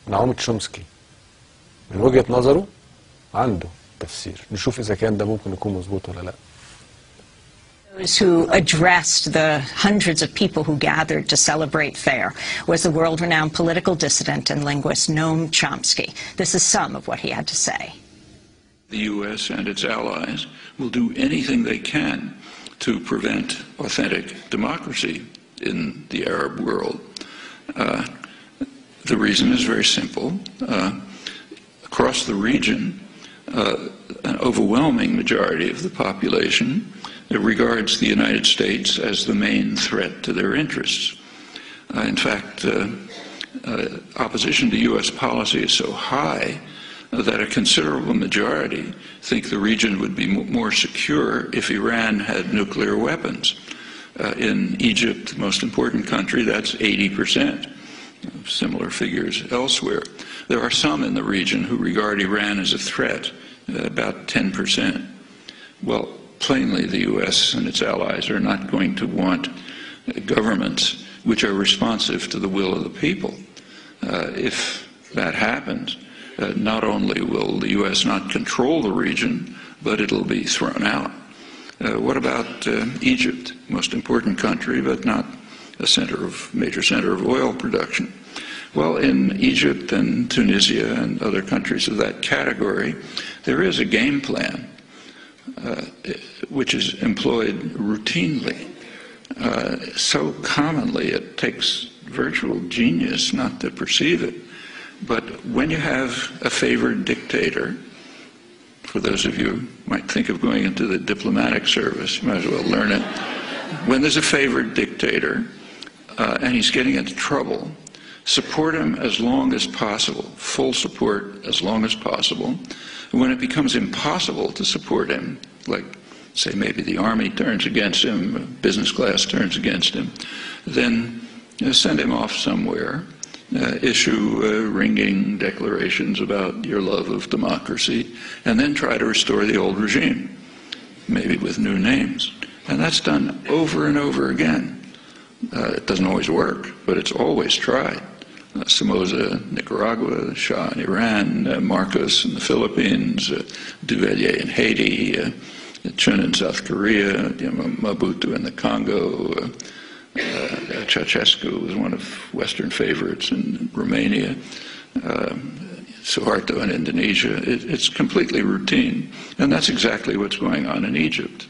نعومة شومسكي من وجهة نظره عنده تفسير، نشوف إذا كان ده ممكن يكون مظبوط ولا لا. Those who addressed the hundreds of people who gathered to celebrate FAIR was the world-renowned political dissident and linguist Noam Chomsky. This is some of what he had to say. The U.S. and its allies will do anything they can to prevent authentic democracy in the Arab world. The reason is very simple. Across the region, an overwhelming majority of the population regards the United States as the main threat to their interests. In fact, opposition to U.S. policy is so high that a considerable majority think the region would be more secure if Iran had nuclear weapons. In Egypt, the most important country, that's 80%. Similar figures elsewhere. There are some in the region who regard Iran as a threat, about 10%. Well, plainly the U.S. and its allies are not going to want governments which are responsive to the will of the people. If that happens, not only will the U.S. not control the region, but it'll be thrown out. What about Egypt, most important country, but not a major center of oil production? Well, in Egypt and Tunisia and other countries of that category, there is a game plan which is employed routinely, so commonly it takes virtual genius not to perceive it. But when you have a favored dictator, for those of you who might think of going into the diplomatic service, you might as well learn it. When there's a favored dictator and he's getting into trouble, support him as long as possible, full support as long as possible. When it becomes impossible to support him, like, say, maybe the army turns against him, business class turns against him, then send him off somewhere, issue ringing declarations about your love of democracy, and then try to restore the old regime, maybe with new names. And that's done over and over again. It doesn't always work, but it's always tried. Somoza, Nicaragua, Shah in Iran, Marcos in the Philippines, Duvalier in Haiti, Chun in South Korea, Mobutu in the Congo, Ceausescu was one of Western favorites in Romania, Suharto in Indonesia. It's completely routine, and that's exactly what's going on in Egypt.